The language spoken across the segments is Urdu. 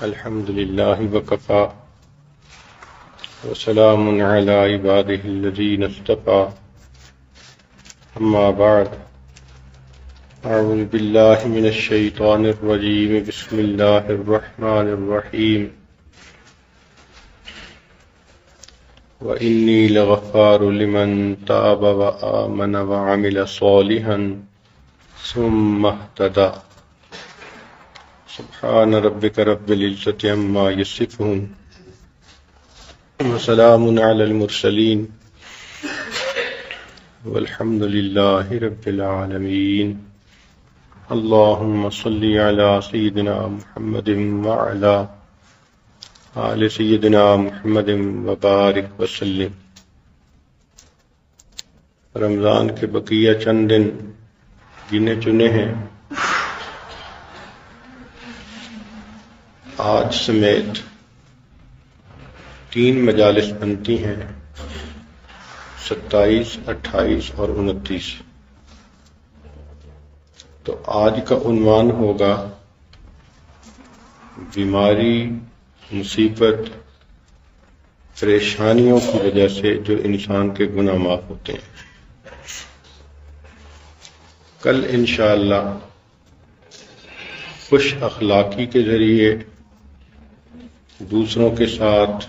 الحمد لله وكفى وسلام على عباده الذين اصطفى أما بعد أعوذ بالله من الشيطان الرجيم بسم الله الرحمن الرحيم وإني لغفار لمن تاب وآمن وعمل صالحا ثم اهتدى سبحان ربك رب العزة عما يصفون وسلام على المرسلين والحمد لله رب العالمين اللهم صل على سيدنا محمد وعلى آل سيدنا محمد وبارك وسلم۔ رمضان کے بقیہ چند دن گنے چنے ہیں، آج سمیت 3 مجالس بنتی ہیں، 27، 28 اور 29۔ تو آج کا عنوان ہوگا بیماری، مصیبت، پریشانیوں کی وجہ سے جو انسان کے گناہ معاف ہوتے ہیں۔ کل انشاءاللہ خوش اخلاقی کے ذریعے دوسروں کے ساتھ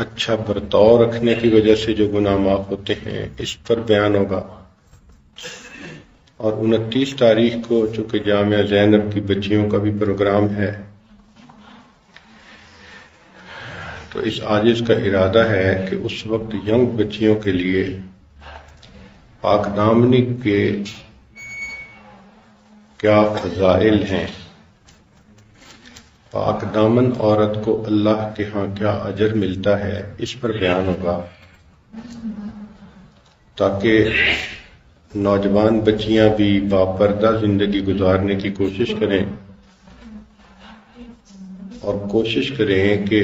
اچھا برتاؤ رکھنے کی وجہ سے جو گناہ معاف ہوتے ہیں اس پر بیان ہوگا، اور 29 تاریخ کو چونکہ جامعہ زینب کی بچیوں کا بھی پروگرام ہے تو اس عاجز کا ارادہ ہے کہ اس وقت ینگ بچیوں کے لیے پاک دامنی کے کیا فضائل ہیں، پاک دامن عورت کو اللہ کے ہاں کیا اجر ملتا ہے، اس پر بیان ہوگا تاکہ نوجوان بچیاں بھی باپردہ زندگی گزارنے کی کوشش کریں اور کوشش کریں کہ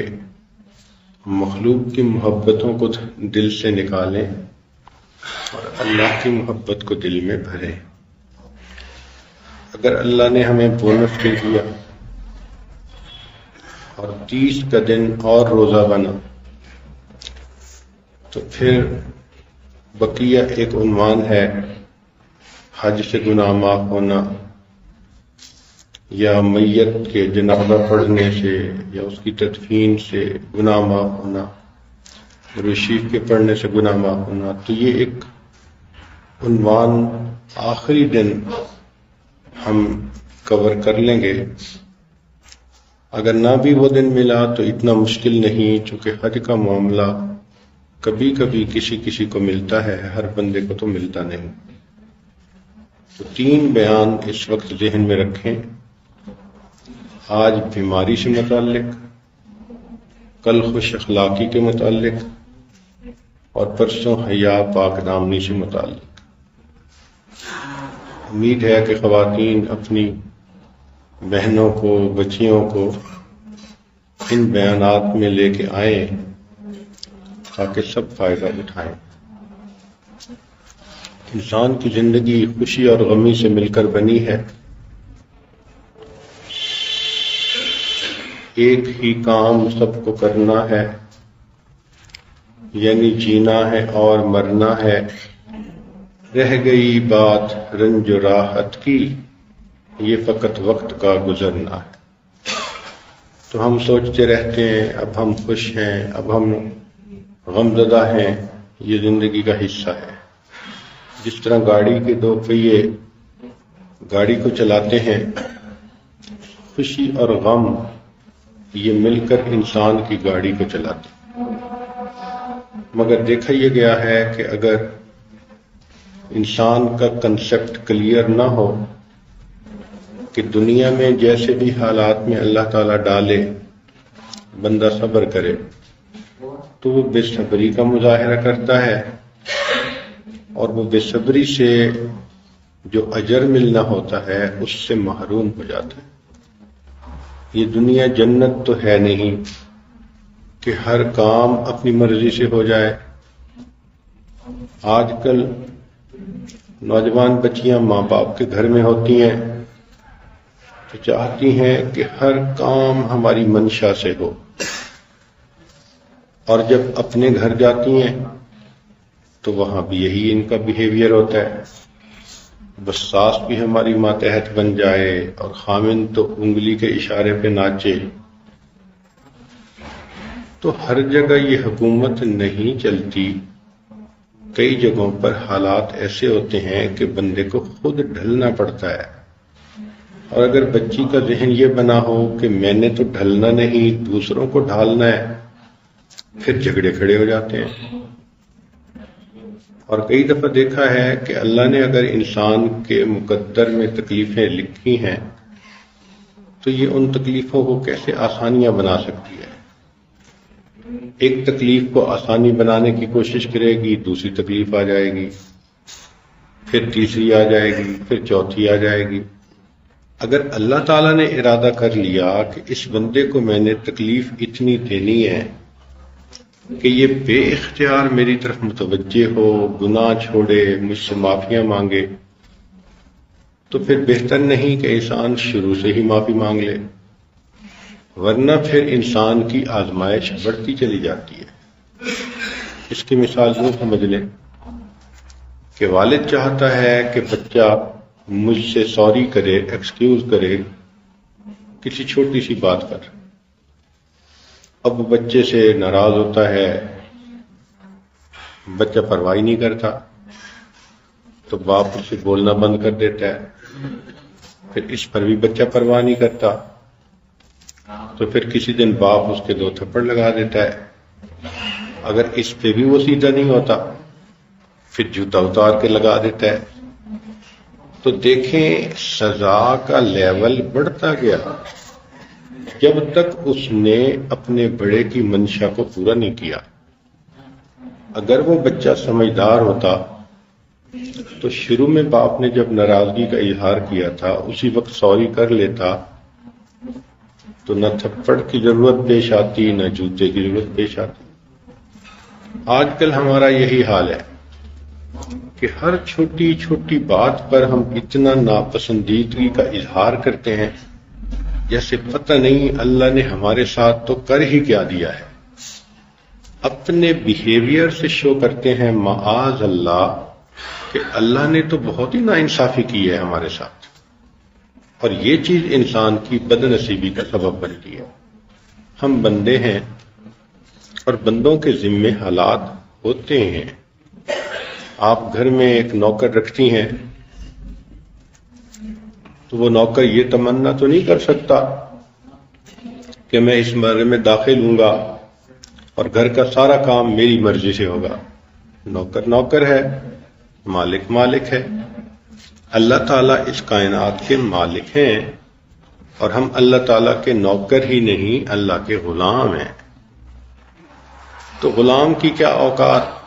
مخلوق کی محبتوں کو دل سے نکالیں اور اللہ کی محبت کو دل میں بھریں۔ اگر اللہ نے ہمیں بونس دے دیا اور 30 کا دن اور روزہ بنا تو پھر بقیہ ایک عنوان ہے حج سے گناہ معاف ہونا، یا میت کے جنازہ پڑھنے سے یا اس کی تدفین سے گناہ معاف ہونا، درود شریف کے پڑھنے سے گناہ معاف ہونا۔ تو یہ ایک عنوان آخری دن ہم کور کر لیں گے، اگر نہ بھی وہ دن ملا تو اتنا مشکل نہیں، چونکہ حج کا معاملہ کبھی کبھی کسی کو ملتا ہے، ہر بندے کو تو ملتا نہیں۔ تو 3 بیان اس وقت ذہن میں رکھیں، آج بیماری سے متعلق، کل خوش اخلاقی کے متعلق، اور پرسوں حیا پاک دامنی سے متعلق۔ امید ہے کہ خواتین اپنی بہنوں کو، بچیوں کو ان بیانات میں لے کے آئیں تاکہ سب فائدہ اٹھائیں۔ انسان کی زندگی خوشی اور غمی سے مل کر بنی ہے، ایک ہی کام سب کو کرنا ہے، یعنی جینا ہے اور مرنا ہے، رہ گئی بات رنج و راحت کی، یہ فقط وقت کا گزرنا ہے۔ تو ہم سوچتے رہتے ہیں اب ہم خوش ہیں، اب ہم غمزدہ ہیں، یہ زندگی کا حصہ ہے۔ جس طرح گاڑی کے 2 پہیے گاڑی کو چلاتے ہیں، خوشی اور غم یہ مل کر انسان کی گاڑی کو چلاتے ہیں۔ مگر دیکھا یہ گیا ہے کہ اگر انسان کا کنسیپٹ کلیئر نہ ہو کہ دنیا میں جیسے بھی حالات میں اللہ تعالیٰ ڈالے بندہ صبر کرے، تو وہ بے صبری کا مظاہرہ کرتا ہے، اور وہ بے صبری سے جو اجر ملنا ہوتا ہے اس سے محروم ہو جاتا ہے۔ یہ دنیا جنت تو ہے نہیں کہ ہر کام اپنی مرضی سے ہو جائے۔ آج کل نوجوان بچیاں ماں باپ کے گھر میں ہوتی ہیں تو چاہتی ہیں کہ ہر کام ہماری منشا سے ہو، اور جب اپنے گھر جاتی ہیں تو وہاں بھی یہی ان کا بیہیویئر ہوتا ہے، بس ساس بھی ہماری ماتحت بن جائے اور خامن تو انگلی کے اشارے پہ ناچے۔ تو ہر جگہ یہ حکومت نہیں چلتی، کئی جگہوں پر حالات ایسے ہوتے ہیں کہ بندے کو خود ڈھلنا پڑتا ہے، اور اگر بچی کا ذہن یہ بنا ہو کہ میں نے تو ڈھلنا نہیں، دوسروں کو ڈھالنا ہے، پھر جھگڑے کھڑے ہو جاتے ہیں۔ اور کئی دفعہ دیکھا ہے کہ اللہ نے اگر انسان کے مقدر میں تکلیفیں لکھی ہیں تو یہ ان تکلیفوں کو کیسے آسانیاں بنا سکتی ہے۔ ایک تکلیف کو آسانی بنانے کی کوشش کرے گی، دوسری تکلیف آ جائے گی، پھر تیسری آ جائے گی، پھر چوتھی آ جائے گی۔ اگر اللہ تعالیٰ نے ارادہ کر لیا کہ اس بندے کو میں نے تکلیف اتنی دینی ہے کہ یہ بے اختیار میری طرف متوجہ ہو، گناہ چھوڑے، مجھ سے معافیاں مانگے، تو پھر بہتر نہیں کہ انسان شروع سے ہی معافی مانگ لے، ورنہ پھر انسان کی آزمائش بڑھتی چلی جاتی ہے۔ اس کی مثال یوں سمجھ لیں کہ والد چاہتا ہے کہ بچہ مجھ سے سوری کرے، ایکسکیوز کرے کسی چھوٹی سی بات پر۔ اب بچے سے ناراض ہوتا ہے، بچہ پرواہ نہیں کرتا، تو باپ اسے بولنا بند کر دیتا ہے، پھر اس پر بھی بچہ پرواہ نہیں کرتا، تو پھر کسی دن باپ اس کے 2 تھپڑ لگا دیتا ہے۔ اگر اس پہ بھی وہ سیدھا نہیں ہوتا، پھر جوتا اتار کے لگا دیتا ہے۔ تو دیکھیں سزا کا لیول بڑھتا گیا جب تک اس نے اپنے بڑے کی منشا کو پورا نہیں کیا۔ اگر وہ بچہ سمجھدار ہوتا تو شروع میں باپ نے جب ناراضگی کا اظہار کیا تھا اسی وقت سوری کر لیتا، تو نہ تھپڑ کی ضرورت پیش آتی، نہ جوتے کی ضرورت پیش آتی۔ آج کل ہمارا یہی حال ہے کہ ہر چھوٹی چھوٹی بات پر ہم اتنا ناپسندیدگی کا اظہار کرتے ہیں جیسے پتہ نہیں اللہ نے ہمارے ساتھ تو کر ہی کیا دیا ہے۔ اپنے بیہیویئر سے شو کرتے ہیں معاذ اللہ کہ اللہ نے تو بہت ہی ناانصافی کی ہے ہمارے ساتھ، اور یہ چیز انسان کی بد نصیبی کا سبب بنتی ہے۔ ہم بندے ہیں اور بندوں کے ذمے حالات ہوتے ہیں۔ آپ گھر میں ایک نوکر رکھتی ہیں تو وہ نوکر یہ تمنا تو نہیں کر سکتا کہ میں اس مرحلے میں داخل ہوں گا اور گھر کا سارا کام میری مرضی سے ہوگا۔ نوکر نوکر ہے، مالک مالک ہے۔ اللہ تعالیٰ اس کائنات کے مالک ہیں اور ہم اللہ تعالیٰ کے نوکر ہی نہیں، اللہ کے غلام ہیں۔ تو غلام کی کیا اوقات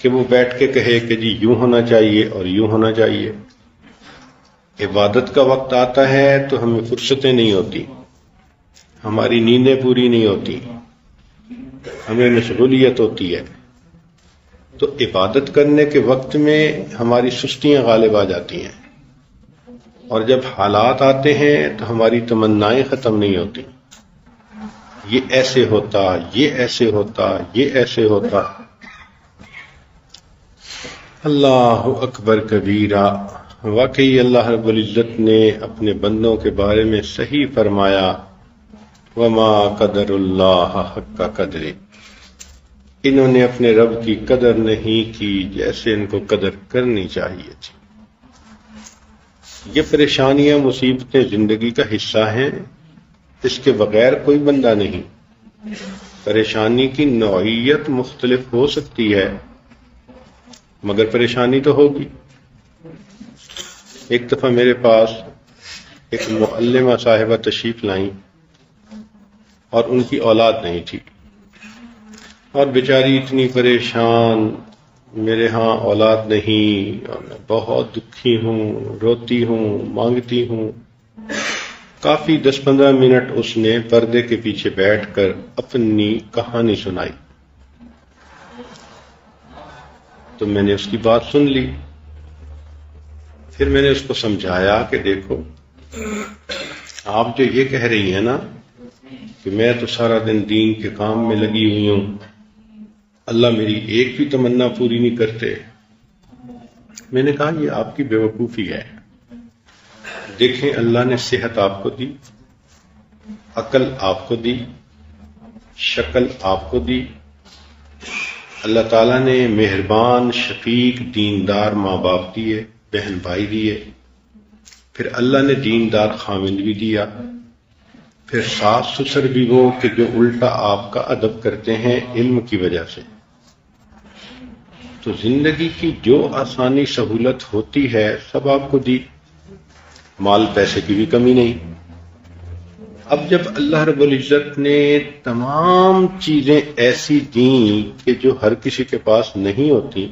کہ وہ بیٹھ کے کہے کہ جی یوں ہونا چاہیے اور یوں ہونا چاہیے۔ عبادت کا وقت آتا ہے تو ہمیں فرصتیں نہیں ہوتی، ہماری نیندیں پوری نہیں ہوتی، ہمیں مشغولیت ہوتی ہے، تو عبادت کرنے کے وقت میں ہماری سستیاں غالب آ جاتی ہیں، اور جب حالات آتے ہیں تو ہماری تمنائیں ختم نہیں ہوتی۔ یہ ایسے ہوتا، یہ ایسے ہوتا، یہ ایسے ہوتا۔ اللہ اکبر کبیرہ۔ واقعی اللہ رب العزت نے اپنے بندوں کے بارے میں صحیح فرمایا، وما قدر اللہ حق قدرہ، انہوں نے اپنے رب کی قدر نہیں کی جیسے ان کو قدر کرنی چاہیے تھی۔ یہ پریشانیاں مصیبتیں زندگی کا حصہ ہیں، اس کے بغیر کوئی بندہ نہیں۔ پریشانی کی نوعیت مختلف ہو سکتی ہے مگر پریشانی تو ہوگی۔ ایک دفعہ میرے پاس ایک معلمہ صاحبہ تشریف لائیں اور ان کی اولاد نہیں تھی، اور بیچاری اتنی پریشان، میرے ہاں اولاد نہیں اور میں بہت دکھی ہوں، روتی ہوں، مانگتی ہوں۔ کافی 10-15 منٹ اس نے پردے کے پیچھے بیٹھ کر اپنی کہانی سنائی، تو میں نے اس کی بات سن لی۔ پھر میں نے اس کو سمجھایا کہ دیکھو آپ جو یہ کہہ رہی ہیں نا کہ میں تو سارا دن دین کے کام میں لگی ہوئی ہوں، اللہ میری ایک بھی تمنا پوری نہیں کرتے، میں نے کہا یہ آپ کی بیوقوفی ہے۔ دیکھیں اللہ نے صحت آپ کو دی، عقل آپ کو دی، شکل آپ کو دی، اللہ تعالیٰ نے مہربان شفیق دیندار ماں باپ دیے، بہن بھائی دیے، پھر اللہ نے دیندار خاوند بھی دیا، پھر ساس سسر بھی وہ کہ جو الٹا آپ کا ادب کرتے ہیں علم کی وجہ سے۔ تو زندگی کی جو آسانی سہولت ہوتی ہے سب آپ کو دی، مال پیسے کی بھی کمی نہیں۔ اب جب اللہ رب العزت نے تمام چیزیں ایسی دیں کہ جو ہر کسی کے پاس نہیں ہوتی،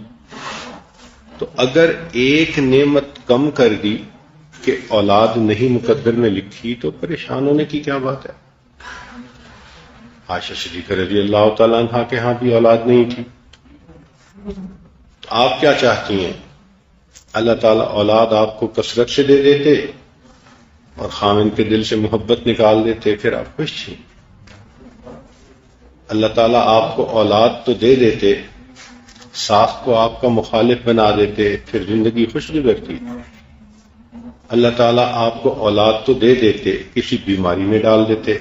تو اگر ایک نعمت کم کر دی کہ اولاد نہیں مقدر میں لکھی تو پریشان ہونے کی کیا بات ہے؟ عائشہ صدیقہ رضی اللہ تعالیٰ عنہا کے ہاں بھی اولاد نہیں تھی، آپ کیا چاہتی ہیں؟ اللہ تعالیٰ اولاد آپ کو کثرت سے دے دیتے اور خاوند کے دل سے محبت نکال دیتے، پھر آپ خوش تھی۔ اللہ تعالیٰ آپ کو اولاد تو دے دیتے، ساس کو آپ کا مخالف بنا دیتے، پھر زندگی خوش گزرتی۔ اللہ تعالیٰ آپ کو اولاد تو دے دیتے، کسی بیماری میں ڈال دیتے،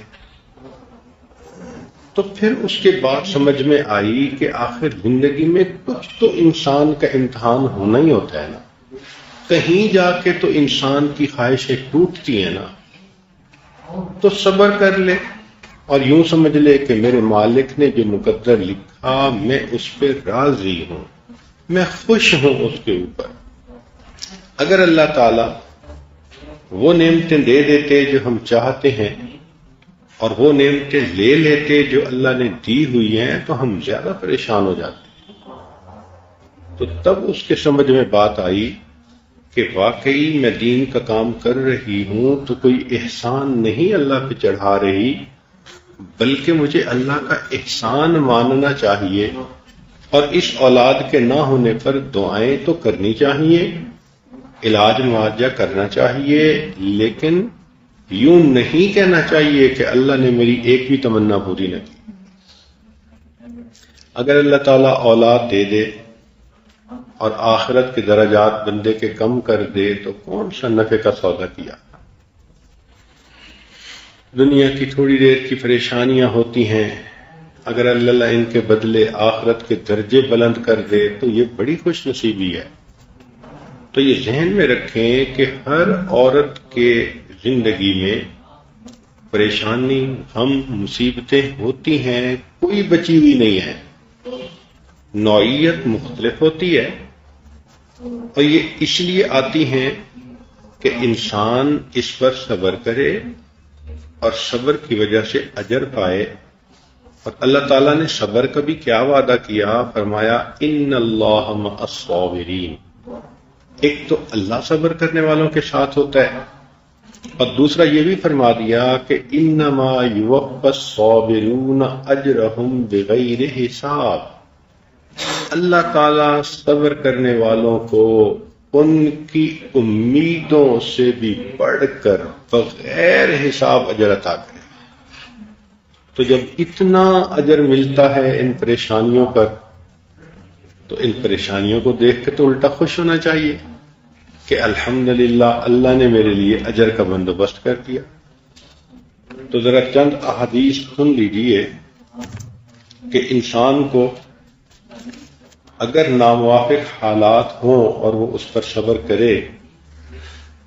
تو پھر اس کے بعد سمجھ میں آئی کہ آخر زندگی میں کچھ تو انسان کا امتحان ہونا ہی ہوتا ہے نا، کہیں جا کے تو انسان کی خواہشیں ٹوٹتی ہیں نا، تو صبر کر لے اور یوں سمجھ لے کہ میرے مالک نے جو مقدر لکھا میں اس پہ راضی ہوں، میں خوش ہوں اس کے اوپر۔ اگر اللہ تعالیٰ وہ نعمتیں دے دیتے جو ہم چاہتے ہیں اور وہ نعمتیں لے لیتے جو اللہ نے دی ہوئی ہیں تو ہم زیادہ پریشان ہو جاتے۔ تو تب اس کے سمجھ میں بات آئی کہ واقعی میں دین کا کام کر رہی ہوں تو کوئی احسان نہیں اللہ پہ چڑھا رہی، بلکہ مجھے اللہ کا احسان ماننا چاہیے، اور اس اولاد کے نہ ہونے پر دعائیں تو کرنی چاہیے، علاج معالجہ کرنا چاہیے، لیکن یوں نہیں کہنا چاہیے کہ اللہ نے میری ایک بھی تمنا پوری نہ کی۔ اگر اللہ تعالیٰ اولاد دے دے اور آخرت کے درجات بندے کے کم کر دے تو کون سا نفع کا سودا کیا؟ دنیا کی تھوڑی دیر کی پریشانیاں ہوتی ہیں، اگر اللہ ان کے بدلے آخرت کے درجے بلند کر دے تو یہ بڑی خوش نصیبی ہے۔ تو یہ ذہن میں رکھیں کہ ہر عورت کے زندگی میں پریشانی، غم، مصیبتیں ہوتی ہیں، کوئی بچی ہوئی نہیں ہے، نوعیت مختلف ہوتی ہے، اور یہ اس لیے آتی ہیں کہ انسان اس پر صبر کرے اور صبر کی وجہ سے اجر پائے۔ اور اللہ تعالیٰ نے صبر کا بھی کیا وعدہ کیا، فرمایا ان اللہ مع الصابرین۔ ایک تو اللہ صبر کرنے والوں کے ساتھ ہوتا ہے، اور دوسرا یہ بھی فرما دیا کہ انما یوفی الصابرون اجرہم بغیر حساب۔ اللہ تعالیٰ صبر کرنے والوں کو ان کی امیدوں سے بھی بڑھ کر بغیر حساب اجر عطا کرے۔ تو جب اتنا اجر ملتا ہے ان پریشانیوں پر، تو ان پریشانیوں کو دیکھ کے تو الٹا خوش ہونا چاہیے کہ الحمدللہ اللہ نے میرے لیے اجر کا بندوبست کر دیا۔ تو ذرا چند احادیث سن لیجئے کہ انسان کو اگر ناموافق حالات ہوں اور وہ اس پر صبر کرے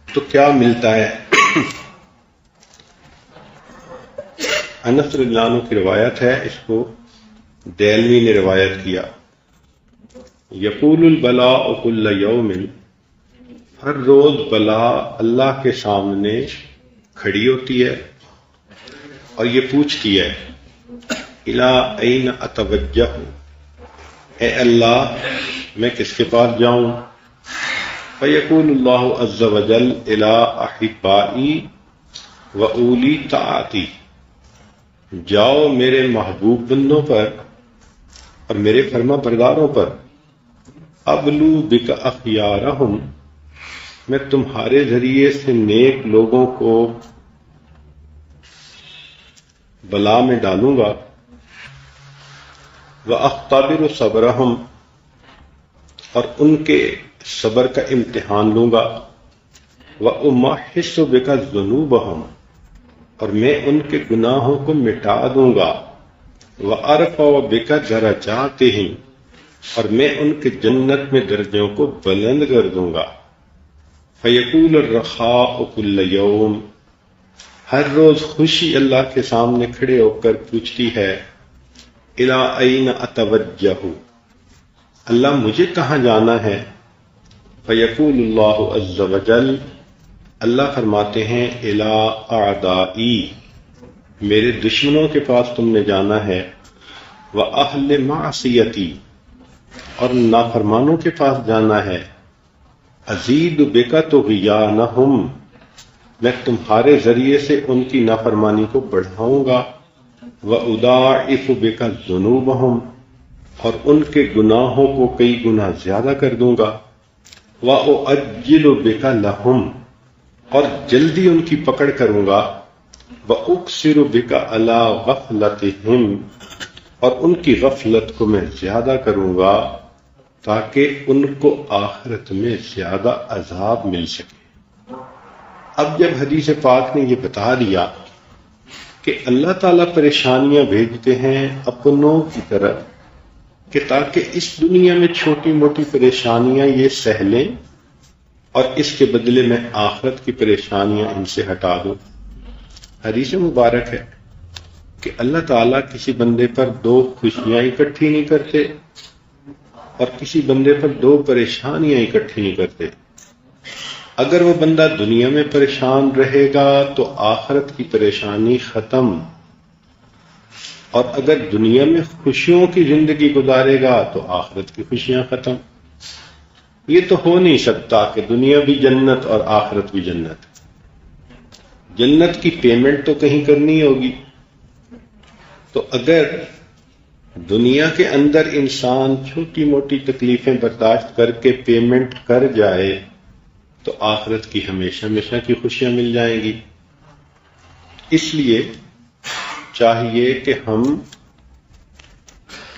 تو کیا ملتا ہے۔ انس رضی اللہ عنہ کی روایت ہے، اس کو دہلوی نے روایت کیا، یقول البلاء کل یوم، ہر روز بلا اللہ کے سامنے کھڑی ہوتی ہے اور یہ پوچھتی ہے الی این اتوجہ، اے اللہ میں کس کے پاس جاؤں؟ فیقول اللہ عز وجل الی احبائی و اولی طاعتی، جاؤ میرے محبوب بندوں پر اور میرے فرما برداروں پر، ابلو بک اخیارہم، میں تمہارے ذریعے سے نیک لوگوں کو بلا میں ڈالوں گا، وَأَخْتَبِرُ صَبْرَهُمْ، اور ان کے صبر کا امتحان لوں گا، وَأُمَحِّصُ بِكَ ذُنُوبَهُمْ، اور میں ان کے گناہوں کو مٹا دوں گا، وَأَرْفَعُ بِكَ دَرَجَاتِهِمْ، اور میں ان کے جنت میں درجوں کو بلند کر دوں گا۔ فَيَقُولُ الرَّخَاءُ كُلَّ يَوْمٍ، ہر روز خوشی اللہ کے سامنے کھڑے ہو کر پوچھتی ہے، اِلَىٰ أَيْنَ أَتَوَجَّهُ، اللہ مجھے کہاں جانا ہے؟ فَيَقُولُ اللَّهُ عَزَّ وَجَلَّ، اللہ فرماتے ہیں، اِلَىٰ أَعْدَائِي، میرے دشمنوں کے پاس تم نے جانا ہے، وَأَهْلِ مَعْصِيَتِي، اور نافرمانوں کے پاس جانا ہے، أَزِيدُ بِكَ طُغْيَانَهُمْ، میں تمہارے ذریعے سے ان کی نافرمانی کو بڑھاؤں گا، وَأُضَاعِفُ بِكَ ذُنُوبَهُمْ، اور ان کے گناہوں کو کئی گنا زیادہ کر دوں گا، وَأُعَجِّلُ بِكَ لَهُمْ، اور جلدی ان کی پکڑ کروں گا، وَأُكْثِرُ بِكَ عَلَىٰ غَفْلَتِهِمْ، اور ان کی غفلت کو میں زیادہ کروں گا تاکہ ان کو آخرت میں زیادہ عذاب مل سکے۔ اب جب حدیث پاک نے یہ بتا دیا کہ اللہ تعالیٰ پریشانیاں بھیجتے ہیں اپنوں کی طرف کہ تاکہ اس دنیا میں چھوٹی موٹی پریشانیاں یہ سہ لیں اور اس کے بدلے میں آخرت کی پریشانیاں ان سے ہٹا دوں۔ حدیث مبارک ہے کہ اللہ تعالیٰ کسی بندے پر دو خوشیاں اکٹھی نہیں کرتے اور کسی بندے پر دو پریشانیاں اکٹھی نہیں کرتے۔ اگر وہ بندہ دنیا میں پریشان رہے گا تو آخرت کی پریشانی ختم، اور اگر دنیا میں خوشیوں کی زندگی گزارے گا تو آخرت کی خوشیاں ختم۔ یہ تو ہو نہیں سکتا کہ دنیا بھی جنت اور آخرت بھی جنت۔ جنت کی پیمنٹ تو کہیں کرنی ہوگی، تو اگر دنیا کے اندر انسان چھوٹی موٹی تکلیفیں برداشت کر کے پیمنٹ کر جائے تو آخرت کی ہمیشہ ہمیشہ کی خوشیاں مل جائیں گی۔ اس لیے چاہیے کہ ہم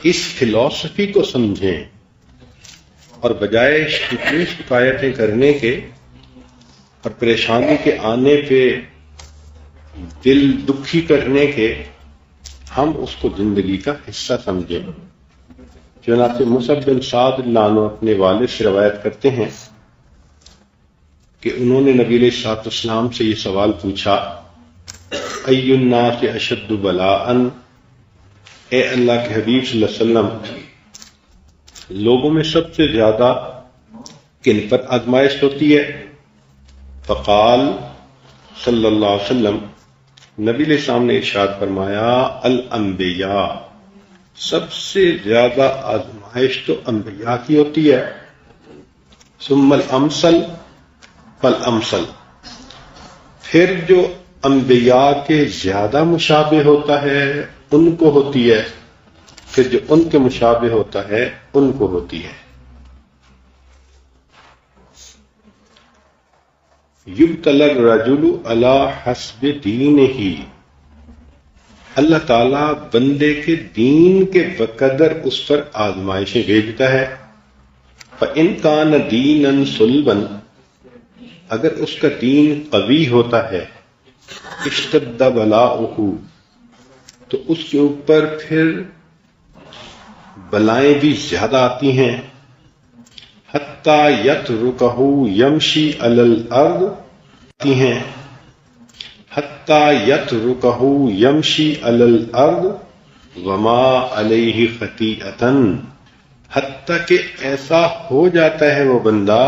اس فلسفی کو سمجھیں اور بجائے اتنی شکایتیں کرنے کے اور پریشانی کے آنے پہ دل دکھی کرنے کے، ہم اس کو زندگی کا حصہ سمجھیں۔ چنانچہ مصعب بن سعد اللہ عنہ اپنے والد سے روایت کرتے ہیں کہ انہوں نے نبی علیہ الصلوۃ والسلام سے یہ سوال پوچھا، ای الناس اشد بلاء، اے اللہ کے حبیب صلی اللہ علیہ وسلم، لوگوں میں سب سے زیادہ کن پر آزمائش ہوتی ہے؟ فقال صلی اللہ علیہ وسلم، نبی علیہ السلام نے ارشاد فرمایا، الانبیاء، سب سے زیادہ آزمائش تو انبیاء کی ہوتی ہے، ثم الامثل فالامثل، پھر جو انبیاء کے زیادہ مشابہ ہوتا ہے ان کو ہوتی ہے، پھر جو ان کے مشابہ ہوتا ہے ان کو ہوتی ہے۔ یبتلی الرجل علی حسب دینہ، اللہ تعالیٰ بندے کے دین کے بقدر اس پر آزمائشیں بھیجتا ہے۔ فإن کان دینا صلبا، اگر اس کا دین قوی ہوتا ہے، اشتد بلاؤہ، تو اس کے اوپر پھر بلائیں بھی زیادہ آتی ہیں، حتی یترکہ یمشی علی الارض، آتی ہیں حتی یترکہ یمشی علی الارض وما علیہ خطیئۃ، حتی کہ ایسا ہو جاتا ہے وہ بندہ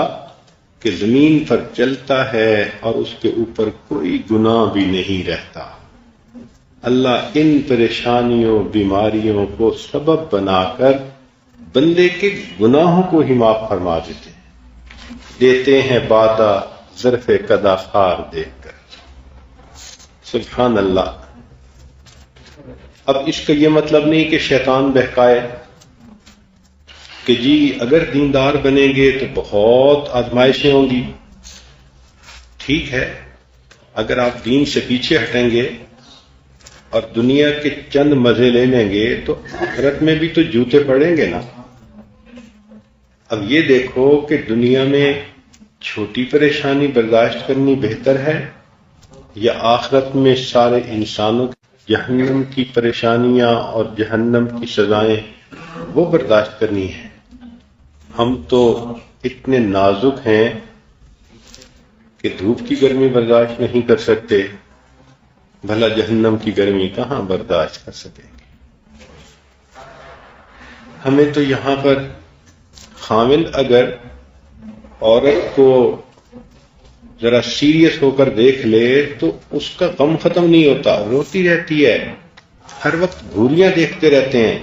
کہ زمین پر چلتا ہے اور اس کے اوپر کوئی گناہ بھی نہیں رہتا۔ اللہ ان پریشانیوں بیماریوں کو سبب بنا کر بندے کے گناہوں کو ہی معاف فرما دیتے ہیں بادہ ظرف قدا خار دیکھ کر۔ سبحان اللہ۔ اب اس کا یہ مطلب نہیں کہ شیطان بہکائے کہ جی اگر دیندار بنیں گے تو بہت آزمائشیں ہوں گی، ٹھیک ہے، اگر آپ دین سے پیچھے ہٹیں گے اور دنیا کے چند مزے لے لیں گے تو آخرت میں بھی تو جوتے پڑیں گے نا۔ اب یہ دیکھو کہ دنیا میں چھوٹی پریشانی برداشت کرنی بہتر ہے یا آخرت میں سارے انسانوں کی جہنم کی پریشانیاں اور جہنم کی سزائیں وہ برداشت کرنی ہے۔ ہم تو اتنے نازک ہیں کہ دھوپ کی گرمی برداشت نہیں کر سکتے، بھلا جہنم کی گرمی کہاں برداشت کر سکیں گے۔ ہمیں تو یہاں پر خامند اگر عورت کو ذرا سیریس ہو کر دیکھ لے تو اس کا غم ختم نہیں ہوتا، روتی رہتی ہے، ہر وقت گھوریاں دیکھتے رہتے ہیں۔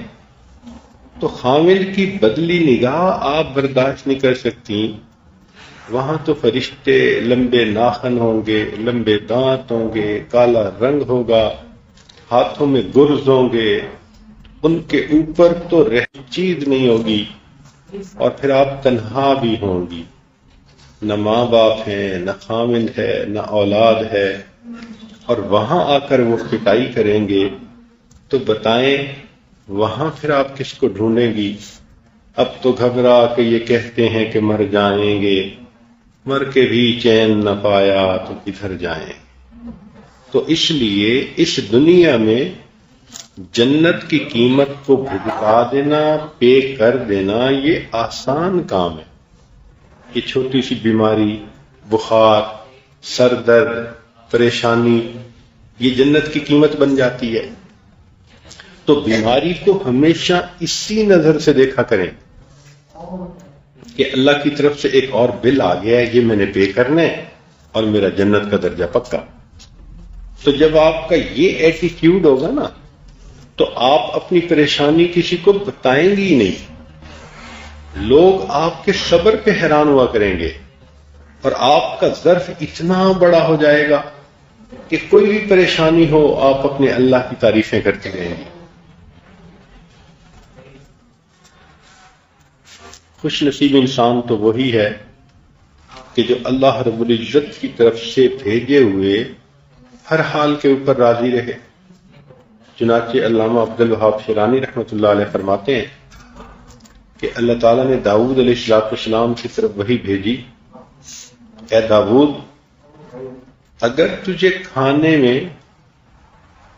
تو خامند کی بدلی نگاہ آپ برداشت نہیں کر سکتی، وہاں تو فرشتے لمبے ناخن ہوں گے، لمبے دانت ہوں گے، کالا رنگ ہوگا، ہاتھوں میں گرز ہوں گے، ان کے اوپر تو رہ چیز نہیں ہوگی، اور پھر آپ تنہا بھی ہوں گی، نہ ماں باپ ہیں، نہ خامند ہے، نہ اولاد ہے، اور وہاں آ کر وہ پٹائی کریں گے تو بتائیں وہاں پھر آپ کس کو ڈھونڈیں گی؟ اب تو گھبرا کے یہ کہتے ہیں کہ مر جائیں گے، مر کے بھی چین نہ پایا تو کدھر جائیں۔ تو اس لیے اس دنیا میں جنت کی قیمت کو بھگتا دینا، پے کر دینا، یہ آسان کام ہے۔ یہ چھوٹی سی بیماری، بخار، سر درد، پریشانی، یہ جنت کی قیمت بن جاتی ہے۔ تو بیماری کو ہمیشہ اسی نظر سے دیکھا کریں کہ اللہ کی طرف سے ایک اور بل آ گیا ہے، یہ میں نے پے کرنا ہے اور میرا جنت کا درجہ پکا۔ تو جب آپ کا یہ ایٹیٹیوڈ ہوگا نا تو آپ اپنی پریشانی کسی کو بتائیں گی ہی نہیں، لوگ آپ کے صبر پہ حیران ہوا کریں گے، اور آپ کا ظرف اتنا بڑا ہو جائے گا کہ کوئی بھی پریشانی ہو آپ اپنے اللہ کی تعریفیں کرتے رہیں گے۔ خوش نصیب انسان تو وہی ہے کہ جو اللہ رب العزت کی طرف سے بھیجے ہوئے ہر حال کے اوپر راضی رہے۔ چنانچہ علامہ عبد الوہاب شیرانی رحمۃ اللہ علیہ فرماتے ہیں کہ اللہ تعالیٰ نے داؤد علیہ السلام کی طرف وحی بھیجی، اے داؤد، اگر تجھے کھانے میں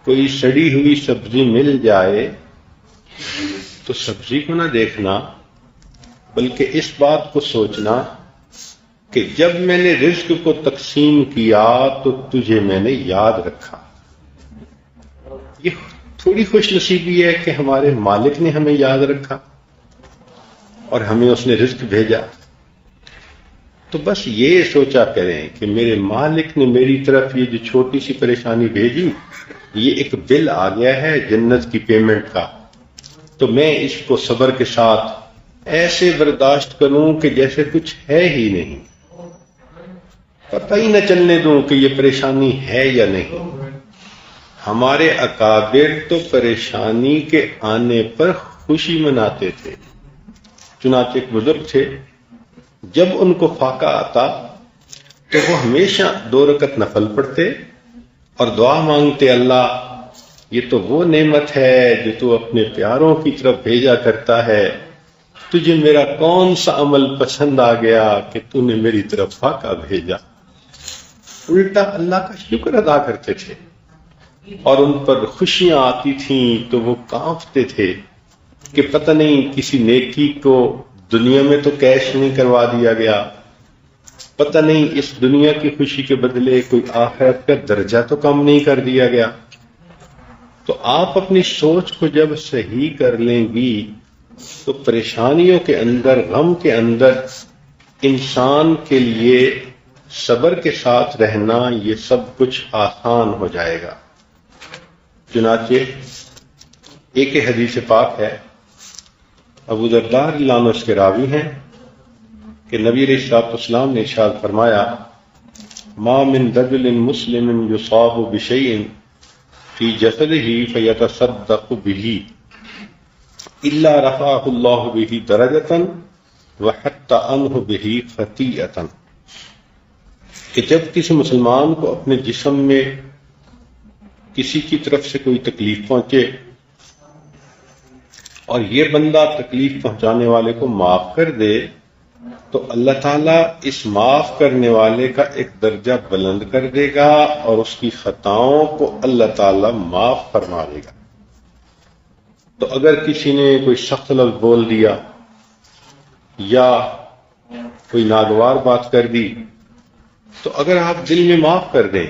کوئی سڑی ہوئی سبزی مل جائے تو سبزی کو نہ دیکھنا، بلکہ اس بات کو سوچنا کہ جب میں نے رزق کو تقسیم کیا تو تجھے میں نے یاد رکھا۔ یہ تھوڑی خوش نصیبی ہے کہ ہمارے مالک نے ہمیں یاد رکھا اور ہمیں اس نے رزق بھیجا۔ تو بس یہ سوچا کریں کہ میرے مالک نے میری طرف یہ جو چھوٹی سی پریشانی بھیجی، یہ ایک بل آ گیا ہے جنت کی پیمنٹ کا، تو میں اس کو صبر کے ساتھ ایسے برداشت کروں کہ جیسے کچھ ہے ہی نہیں، پتہ ہی نہ چلنے دوں کہ یہ پریشانی ہے یا نہیں۔ ہمارے اکابر تو پریشانی کے آنے پر خوشی مناتے تھے۔ چنانچہ ایک بزرگ تھے، جب ان کو فاقہ آتا تو وہ ہمیشہ 2 رکعت نفل پڑھتے اور دعا مانگتے، اللہ یہ تو وہ نعمت ہے جو تو اپنے پیاروں کی طرف بھیجا کرتا ہے، تجھے میرا کون سا عمل پسند آ گیا کہ تو نے میری طرف فاقہ بھیجا۔ الٹا اللہ کا شکر ادا کرتے تھے، اور ان پر خوشیاں آتی تھیں تو وہ کانپتے تھے کہ پتہ نہیں کسی نیکی کو دنیا میں تو کیش نہیں کروا دیا گیا، پتہ نہیں اس دنیا کی خوشی کے بدلے کوئی آخرت کا درجہ تو کم نہیں کر دیا گیا۔ تو آپ اپنی سوچ کو جب صحیح کر لیں گی تو پریشانیوں کے اندر، غم کے اندر انسان کے لیے صبر کے ساتھ رہنا یہ سب کچھ آسان ہو جائے گا۔ چنانچہ ایک حدیث پاک ہے، ابو درداء رضی اللہ عنہ اس کے راوی ہیں کہ نبی علیہ الصلوۃ والسلام نے ارشاد فرمایا، ما من رجل مسلم یصاب بشیء فی جسدہ فیتصدق به الا رفعہ اللہ به درجۃ وحط عنہ به خطیئۃ۔ کہ جب کسی مسلمان کو اپنے جسم میں کسی کی طرف سے کوئی تکلیف پہنچے اور یہ بندہ تکلیف پہنچانے والے کو معاف کر دے تو اللہ تعالیٰ اس معاف کرنے والے کا ایک درجہ بلند کر دے گا اور اس کی خطاؤں کو اللہ تعالیٰ معاف فرما دے گا۔ تو اگر کسی نے کوئی سخت لفظ بول دیا یا کوئی ناگوار بات کر دی تو اگر آپ دل میں معاف کر دیں،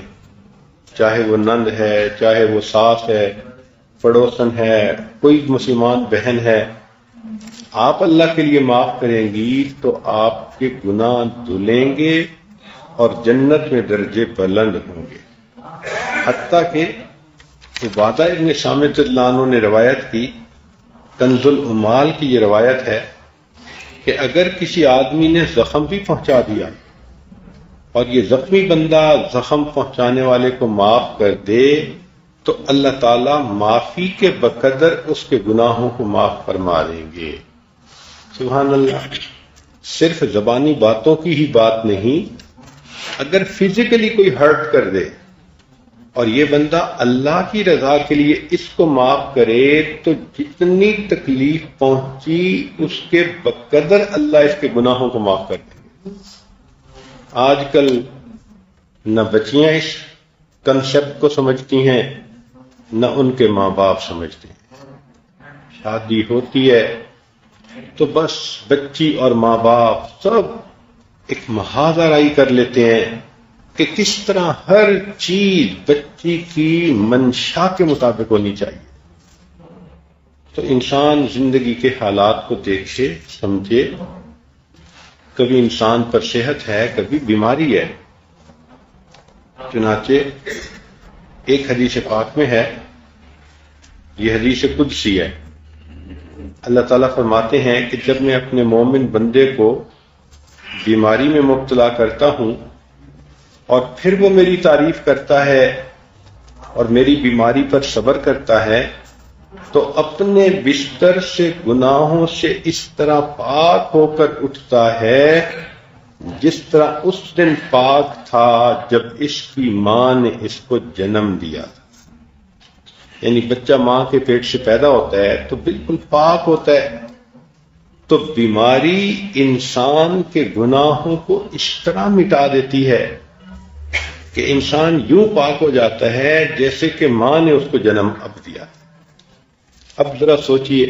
چاہے وہ نند ہے، چاہے وہ ساس ہے، پڑوسن ہے، کوئی مسلمان بہن ہے، آپ اللہ کے لیے معاف کریں گی تو آپ کے گناہ دھلیں گے اور جنت میں درجے بلند ہوں گے۔ حتیٰ کہ عبادہ ابن صامت اللہ عنہ نے روایت کی، کنز العمال کی یہ روایت ہے کہ اگر کسی آدمی نے زخم بھی پہنچا دیا اور یہ زخمی بندہ زخم پہنچانے والے کو معاف کر دے تو اللہ تعالیٰ معافی کے بقدر اس کے گناہوں کو معاف فرما دیں گے۔ سبحان اللہ۔ صرف زبانی باتوں کی ہی بات نہیں، اگر فزیکلی کوئی ہرٹ کر دے اور یہ بندہ اللہ کی رضا کے لیے اس کو معاف کرے تو جتنی تکلیف پہنچی اس کے بقدر اللہ اس کے گناہوں کو معاف کر دیں گے۔ آج کل نہ بچیاں اس کنسپٹ کو سمجھتی ہیں نہ ان کے ماں باپ سمجھتے ہیں۔ شادی ہوتی ہے تو بس بچی اور ماں باپ سب ایک محاذ آرائی کر لیتے ہیں کہ کس طرح ہر چیز بچی کی منشا کے مطابق ہونی چاہیے۔ تو انسان زندگی کے حالات کو دیکھے سمجھے، کبھی انسان پر صحت ہے، کبھی بیماری ہے۔ چنانچہ ایک حدیث پاک میں ہے، یہ حدیث قدسی ہے، اللہ تعالیٰ فرماتے ہیں کہ جب میں اپنے مومن بندے کو بیماری میں مبتلا کرتا ہوں اور پھر وہ میری تعریف کرتا ہے اور میری بیماری پر صبر کرتا ہے تو اپنے بستر سے گناہوں سے اس طرح پاک ہو کر اٹھتا ہے جس طرح اس دن پاک تھا جب اس کی ماں نے اس کو جنم دیا تھا۔ یعنی بچہ ماں کے پیٹ سے پیدا ہوتا ہے تو بالکل پاک ہوتا ہے۔ تو بیماری انسان کے گناہوں کو اس طرح مٹا دیتی ہے کہ انسان یوں پاک ہو جاتا ہے جیسے کہ ماں نے اس کو جنم اب دیا۔ اب ذرا سوچئے،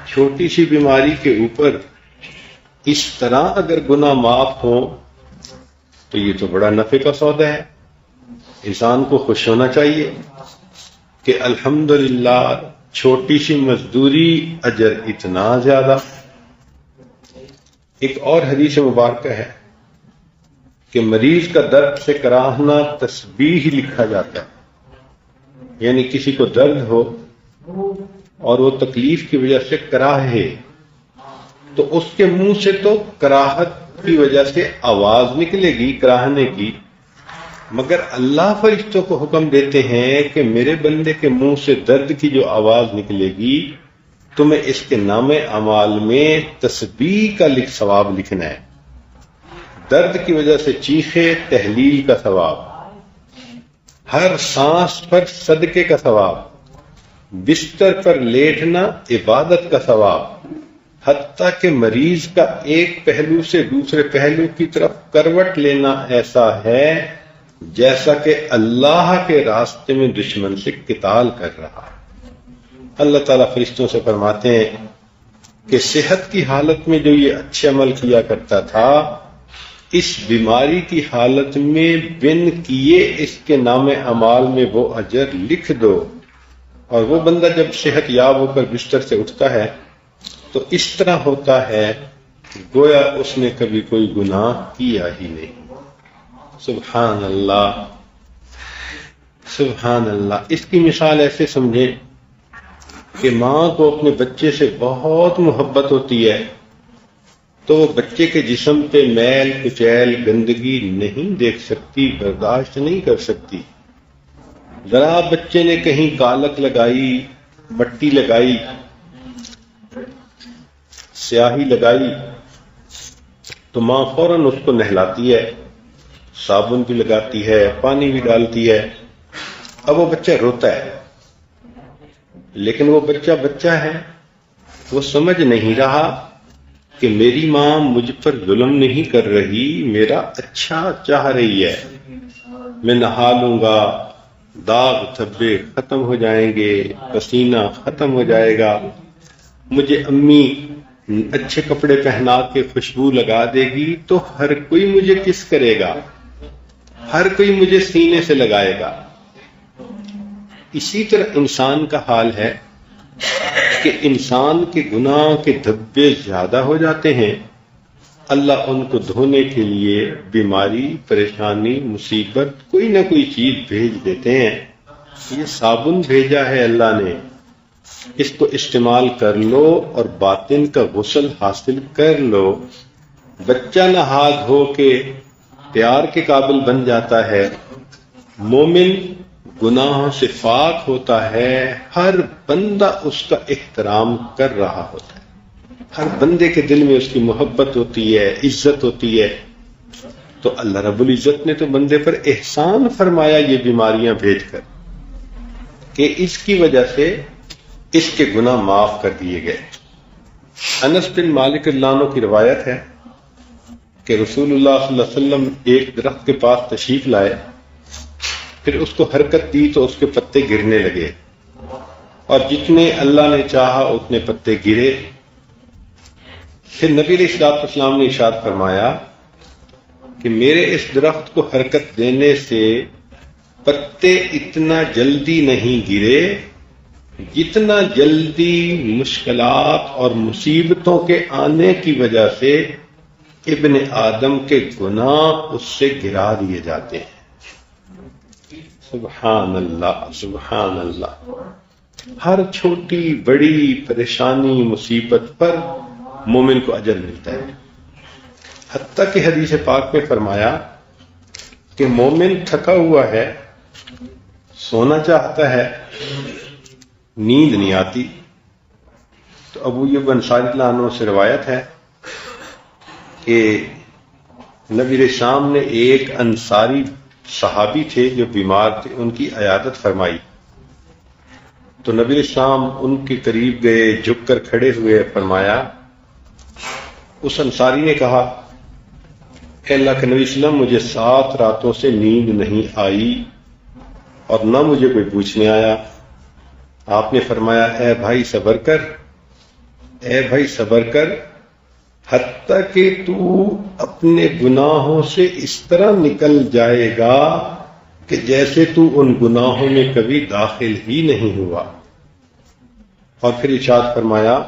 چھوٹی سی بیماری کے اوپر اس طرح اگر گناہ معاف ہوں تو یہ تو بڑا نفع کا سودا ہے۔ انسان کو خوش ہونا چاہیے کہ الحمدللہ چھوٹی سی مزدوری اجر اتنا زیادہ۔ ایک اور حدیث مبارکہ ہے کہ مریض کا درد سے کراہنا تسبیح لکھا جاتا ہے، یعنی کسی کو درد ہو اور وہ تکلیف کی وجہ سے کراہے تو اس کے منہ سے تو کراہت کی وجہ سے آواز نکلے گی کراہنے کی، مگر اللہ فرشتوں کو حکم دیتے ہیں کہ میرے بندے کے منہ سے درد کی جو آواز نکلے گی تمہیں اس کے نام اعمال میں تسبیح کا ثواب لکھنا ہے۔ درد کی وجہ سے چیخے تہلیل کا ثواب، ہر سانس پر صدقے کا ثواب، بستر پر لیٹنا عبادت کا ثواب، حتیٰ کہ مریض کا ایک پہلو سے دوسرے پہلو کی طرف کروٹ لینا ایسا ہے جیسا کہ اللہ کے راستے میں دشمن سے قتال کر رہا۔ اللہ تعالیٰ فرشتوں سے فرماتے ہیں کہ صحت کی حالت میں جو یہ اچھے عمل کیا کرتا تھا، اس بیماری کی حالت میں بن کیے اس کے نام اعمال میں وہ اجر لکھ دو۔ اور وہ بندہ جب صحت یاب ہو کر بستر سے اٹھتا ہے تو اس طرح ہوتا ہے گویا اس نے کبھی کوئی گناہ کیا ہی نہیں۔ سبحان اللہ، سبحان اللہ۔ اس کی مثال ایسے سمجھیں کہ ماں کو اپنے بچے سے بہت محبت ہوتی ہے تو وہ بچے کے جسم پہ میل کچیل گندگی نہیں دیکھ سکتی، برداشت نہیں کر سکتی۔ ذرا بچے نے کہیں کالک لگائی، مٹی لگائی، سیاہی لگائی تو ماں فوراً اس کو نہلاتی ہے، صابن بھی لگاتی ہے، پانی بھی ڈالتی ہے. اب وہ بچہ روتا ہے، لیکن وہ بچہ ہے، وہ سمجھ نہیں رہا کہ میری ماں مجھ پر ظلم نہیں کر رہی، میرا اچھا چاہ رہی ہے. میں نہا لوں گا، داغ دھبے ختم ہو جائیں گے، پسینہ ختم ہو جائے گا، مجھے امی اچھے کپڑے پہنا کے خوشبو لگا دے گی تو ہر کوئی مجھے کس کرے گا، ہر کوئی مجھے سینے سے لگائے گا. اسی طرح انسان کا حال ہے کہ انسان کے گناہ کے دھبے زیادہ ہو جاتے ہیں، اللہ ان کو دھونے کے لیے بیماری، پریشانی، مصیبت، کوئی نہ کوئی چیز بھیج دیتے ہیں. یہ صابن بھیجا ہے اللہ نے، اس کو استعمال کر لو اور باطن کا غسل حاصل کر لو. بچہ نہا دھو کے پیار کے قابل بن جاتا ہے، مومن گناہوں سے پاک ہوتا ہے، ہر بندہ اس کا احترام کر رہا ہوتا ہے، ہر بندے کے دل میں اس کی محبت ہوتی ہے، عزت ہوتی ہے. تو اللہ رب العزت نے تو بندے پر احسان فرمایا یہ بیماریاں بھیج کر کہ اس کی وجہ سے اس کے گناہ معاف کر دیے گئے. انس بن مالک اللہ عنہ کی روایت ہے کہ رسول اللہ صلی اللہ علیہ وسلم ایک درخت کے پاس تشریف لائے، پھر اس کو حرکت دی تو اس کے پتے گرنے لگے، اور جتنے اللہ نے چاہا اتنے پتے گرے. پھر نبی علیہ الصلوۃ والسلام نے ارشاد فرمایا کہ میرے اس درخت کو حرکت دینے سے پتے اتنا جلدی نہیں گرے جتنا جلدی مشکلات اور مصیبتوں کے آنے کی وجہ سے ابن آدم کے گناہ اس سے گرا دیے جاتے ہیں. سبحان اللہ، سبحان اللہ. ہر چھوٹی بڑی پریشانی مصیبت پر مومن کو اجر ملتا ہے. حتیٰ کہ حدیث پاک میں فرمایا کہ مومن تھکا ہوا ہے، سونا چاہتا ہے، نیند نہیں آتی. تو ابو ایوب انصاری اللہ عنہ سے روایت ہے کہ نبی علیہ السلام نے ایک انصاری صحابی تھے جو بیمار تھے، ان کی عیادت فرمائی. تو نبی علیہ السلام ان کے قریب گئے، جھک کر کھڑے ہوئے، فرمایا. اس انصاری نے کہا اے اللہ کے نبی صلی اللہ علیہ وسلم، مجھے 7 راتوں سے نیند نہیں آئی اور نہ مجھے کوئی پوچھنے آیا. آپ نے فرمایا اے بھائی صبر کر، اے بھائی صبر کر، حتیٰ کہ تو اپنے گناہوں سے اس طرح نکل جائے گا کہ جیسے تو ان گناہوں میں کبھی داخل ہی نہیں ہوا. اور پھر ارشاد فرمایا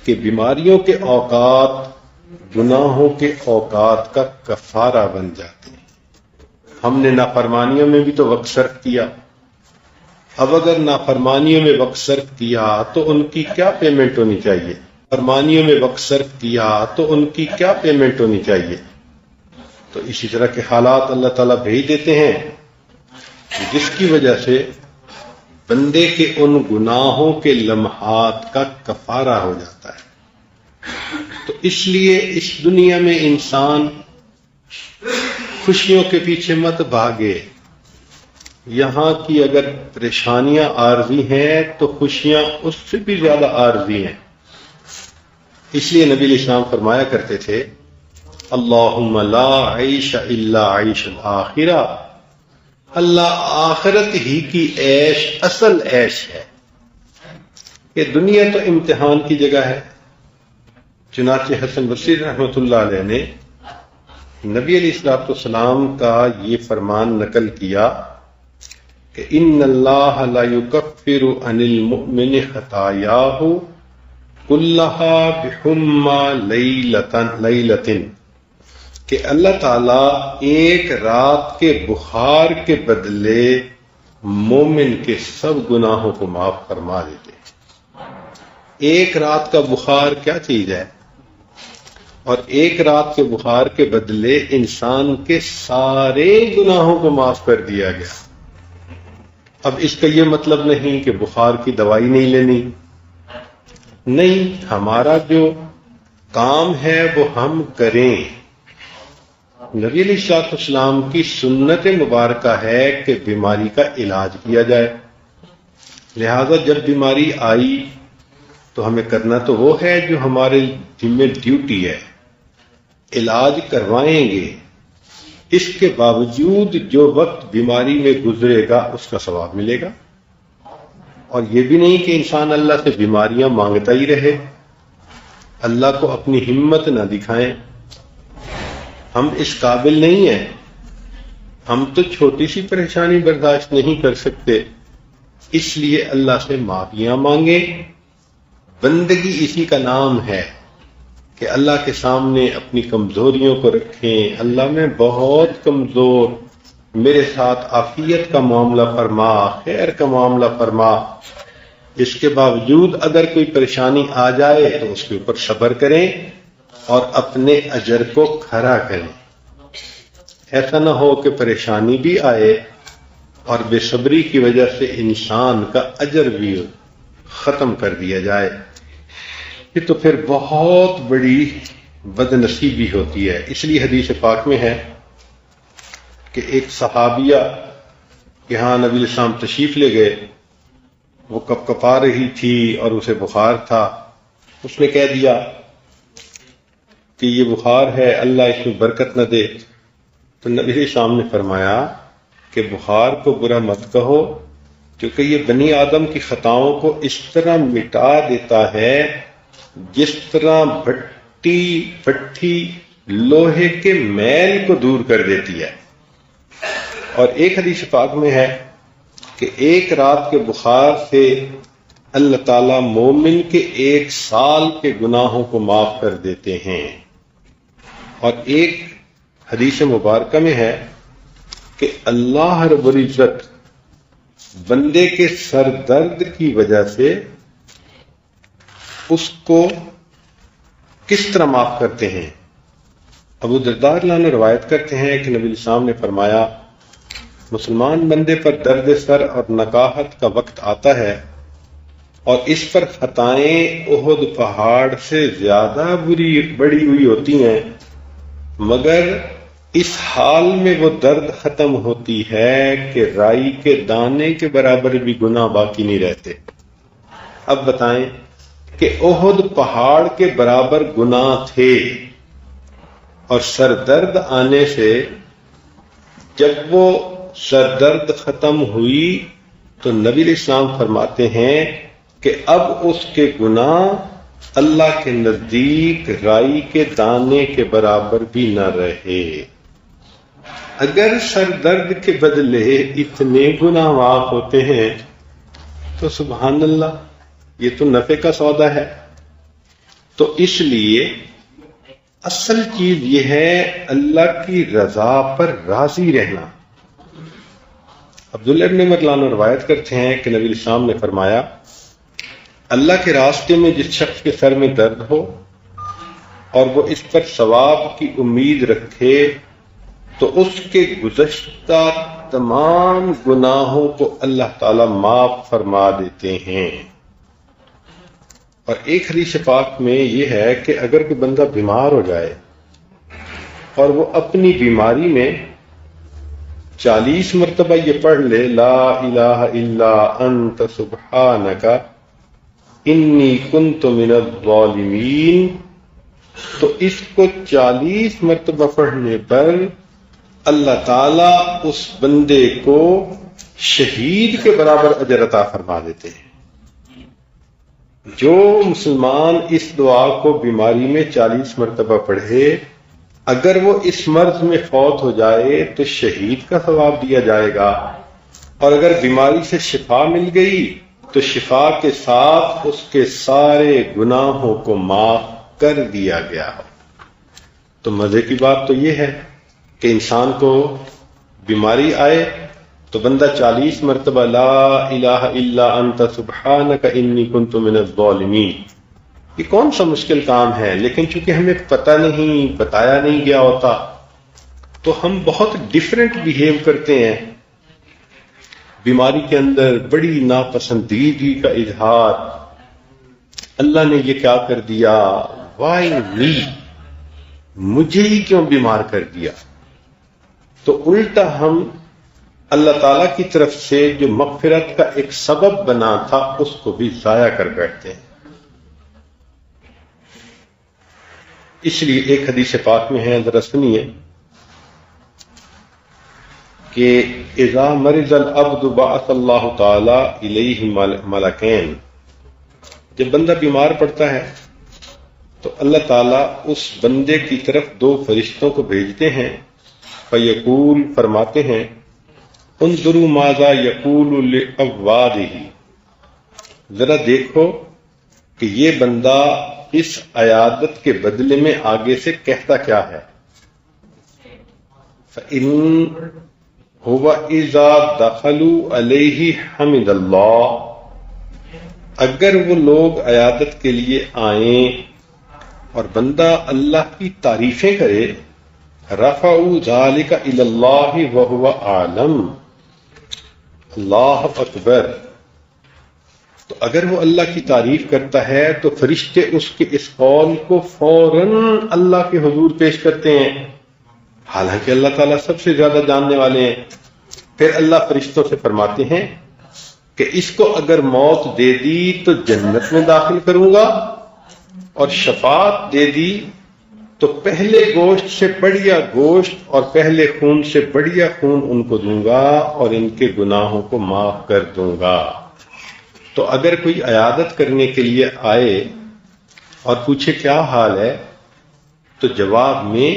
کہ بیماریوں کے اوقات گناہوں کے اوقات کا کفارہ بن جاتے ہیں. ہم نے نافرمانیوں میں بھی تو وقت صرف کیا، اب اگر نافرمانیوں میں وقت صرف کیا تو ان کی کیا پیمنٹ ہونی چاہیے، فرمانیوں میں وقت صرف کیا تو ان کی کیا پیمنٹ ہونی چاہیے. تو اسی طرح کے حالات اللہ تعالیٰ بھیج دیتے ہیں جس کی وجہ سے بندے کے ان گناہوں کے لمحات کا کفارہ ہو جاتا ہے. تو اس لیے اس دنیا میں انسان خوشیوں کے پیچھے مت بھاگے. یہاں کی اگر پریشانیاں عارضی ہیں تو خوشیاں اس سے بھی زیادہ عارضی ہیں. اس لیے نبی علیہ السلام فرمایا کرتے تھے اللہم لا عیش الا عیش الآخرہ، اللہ آخرت ہی کی عیش اصل عیش ہے. یہ دنیا تو امتحان کی جگہ ہے. چنانچہ حسن بصری رحمۃ اللہ علیہ نے نبی علیہ الصلوۃ والسلام کا یہ فرمان نقل کیا کہ ان اللہ لا یکفر عن المؤمن خطایاہ کلها بحمى لیلۃ، کہ اللہ تعالیٰ ایک رات کے بخار کے بدلے مومن کے سب گناہوں کو معاف فرما دیتے ہیں. ایک رات کا بخار کیا چیز ہے، اور ایک رات کے بخار کے بدلے انسان کے سارے گناہوں کو معاف کر دیا گیا. اب اس کا یہ مطلب نہیں کہ بخار کی دوائی نہیں لینی، نہیں، ہمارا جو کام ہے وہ ہم کریں. نبی علیہ السلام کی سنت مبارکہ ہے کہ بیماری کا علاج کیا جائے، لہذا جب بیماری آئی تو ہمیں کرنا تو وہ ہے جو ہمارے ذمہ ڈیوٹی ہے، علاج کروائیں گے۔ اس کے باوجود جو وقت بیماری میں گزرے گا اس کا ثواب ملے گا، اور یہ بھی نہیں کہ انسان اللہ سے بیماریاں مانگتا ہی رہے، اللہ کو اپنی ہمت نہ دکھائیں۔ ہم اس قابل نہیں ہیں، ہم تو چھوٹی سی پریشانی برداشت نہیں کر سکتے، اس لیے اللہ سے معافیاں مانگیں۔ بندگی اسی کا نام ہے کہ اللہ کے سامنے اپنی کمزوریوں کو رکھیں، اللہ میں بہت کمزور، میرے ساتھ عافیت کا معاملہ فرما، خیر کا معاملہ فرما۔ اس کے باوجود اگر کوئی پریشانی آ جائے تو اس کے اوپر صبر کریں اور اپنے اجر کو کھڑا کریں۔ ایسا نہ ہو کہ پریشانی بھی آئے اور بے صبری کی وجہ سے انسان کا اجر بھی ختم کر دیا جائے، یہ تو پھر بہت بڑی بد نصیبی ہوتی ہے۔ اس لیے حدیث پاک میں ہے کہ ایک صحابیہ یہاں نبی علیہ السلام تشریف لے گئے، وہ کپ کپا رہی تھی اور اسے بخار تھا، اس نے کہہ دیا کہ یہ بخار ہے، اللہ اس میں برکت نہ دے۔ تو نبی علیہ السلام نے فرمایا کہ بخار کو برا مت کہو، کیونکہ یہ بنی آدم کی خطاؤں کو اس طرح مٹا دیتا ہے جس طرح بھٹی لوہے کے میل کو دور کر دیتی ہے۔ اور ایک حدیث پاک میں ہے کہ ایک رات کے بخار سے اللہ تعالیٰ مومن کے 1 سال کے گناہوں کو معاف کر دیتے ہیں۔ اور ایک حدیث مبارکہ میں ہے کہ اللہ رب العزت بندے کے سر درد کی وجہ سے اس کو کس طرح معاف کرتے ہیں۔ ابو درداء رضی اللہ عنہ روایت کرتے ہیں کہ نبی السلام نے فرمایا، مسلمان بندے پر درد سر اور نکاہت کا وقت آتا ہے اور اس پر خطائیں احد پہاڑ سے زیادہ بڑی ہوئی ہوتی ہیں، مگر اس حال میں وہ درد ختم ہوتی ہے کہ رائی کے دانے کے برابر بھی گناہ باقی نہیں رہتے۔ اب بتائیں کہ احد پہاڑ کے برابر گناہ تھے، اور سر درد آنے سے جب وہ سر درد ختم ہوئی تو نبی علیہ السلام فرماتے ہیں کہ اب اس کے گناہ اللہ کے نزدیک رائی کے دانے کے برابر بھی نہ رہے۔ اگر سر درد کے بدلے اتنے گناہ معاف ہوتے ہیں تو سبحان اللہ، یہ تو نفع کا سودا ہے۔ تو اس لیے اصل چیز یہ ہے اللہ کی رضا پر راضی رہنا۔ عبداللہ ابن عمر رضی اللہ عنہ روایت کرتے ہیں کہ نبی السلام نے فرمایا، اللہ کے راستے میں جس شخص کے سر میں درد ہو اور وہ اس پر ثواب کی امید رکھے تو اس کے گزشتہ تمام گناہوں کو اللہ تعالی معاف فرما دیتے ہیں۔ اور ایک حدیث پاک میں یہ ہے کہ اگر کوئی بندہ بیمار ہو جائے اور وہ اپنی بیماری میں 40 مرتبہ یہ پڑھ لے، لا الہ الا انت سبحانک انی کنت من الظالمین، تو اس کو 40 مرتبہ پڑھنے پر اللہ تعالیٰ اس بندے کو شہید کے برابر اجر عطا فرما دیتے ہیں۔ جو مسلمان اس دعا کو بیماری میں 40 مرتبہ پڑھے، اگر وہ اس مرض میں فوت ہو جائے تو شہید کا ثواب دیا جائے گا، اور اگر بیماری سے شفا مل گئی تو شفا کے ساتھ اس کے سارے گناہوں کو معاف کر دیا گیا۔ تو مزے کی بات تو یہ ہے کہ انسان کو بیماری آئے تو بندہ 40 مرتبہ لا الہ الا انت سبحانک انی کنت من الظالمین، یہ کون سا مشکل کام ہے، لیکن چونکہ ہمیں پتہ نہیں، بتایا نہیں گیا ہوتا، تو ہم بہت ڈیفرنٹ بیہیو کرتے ہیں۔ بیماری کے اندر بڑی ناپسندیدگی کا اظہار، اللہ نے یہ کیا کر دیا، وائی می، مجھے ہی کیوں بیمار کر دیا۔ تو الٹا ہم اللہ تعالی کی طرف سے جو مغفرت کا ایک سبب بنا تھا اس کو بھی ضائع کر بیٹھتے ہیں۔ اس لیے ایک حدیث پاک میں ہے، ذرا سنیے، کہ اذا مرض العبد بعث اللہ تعالی الیہ ملکین، جب بندہ بیمار پڑتا ہے تو اللہ تعالیٰ اس بندے کی طرف 2 فرشتوں کو بھیجتے ہیں، فیقول، فرماتے ہیں، انظروا ماذا یقول لعبادہ، ذرا دیکھو کہ یہ بندہ اس عیادت کے بدلے میں آگے سے کہتا کیا ہے۔ فَإِنْ هُوَ إِذَا دَخَلُوا عَلَيْهِ حَمِدَ اللَّهِ، اگر وہ لوگ عیادت کے لیے آئیں اور بندہ اللہ کی تعریفیں کرے، رَفَعُوا ذَلِكَ إِلَى اللَّهِ وَهُوَ أَعْلَمُ، اللہ اکبر، تو اگر وہ اللہ کی تعریف کرتا ہے تو فرشتے اس کے اس قول کو فوراً اللہ کے حضور پیش کرتے ہیں، حالانکہ اللہ تعالیٰ سب سے زیادہ جاننے والے ہیں۔ پھر اللہ فرشتوں سے فرماتے ہیں کہ اس کو اگر موت دے دی تو جنت میں داخل کروں گا، اور شفاعت دے دی تو پہلے گوشت سے بڑھیا گوشت اور پہلے خون سے بڑھیا خون ان کو دوں گا اور ان کے گناہوں کو معاف کر دوں گا۔ تو اگر کوئی عیادت کرنے کے لیے آئے اور پوچھے کیا حال ہے، تو جواب میں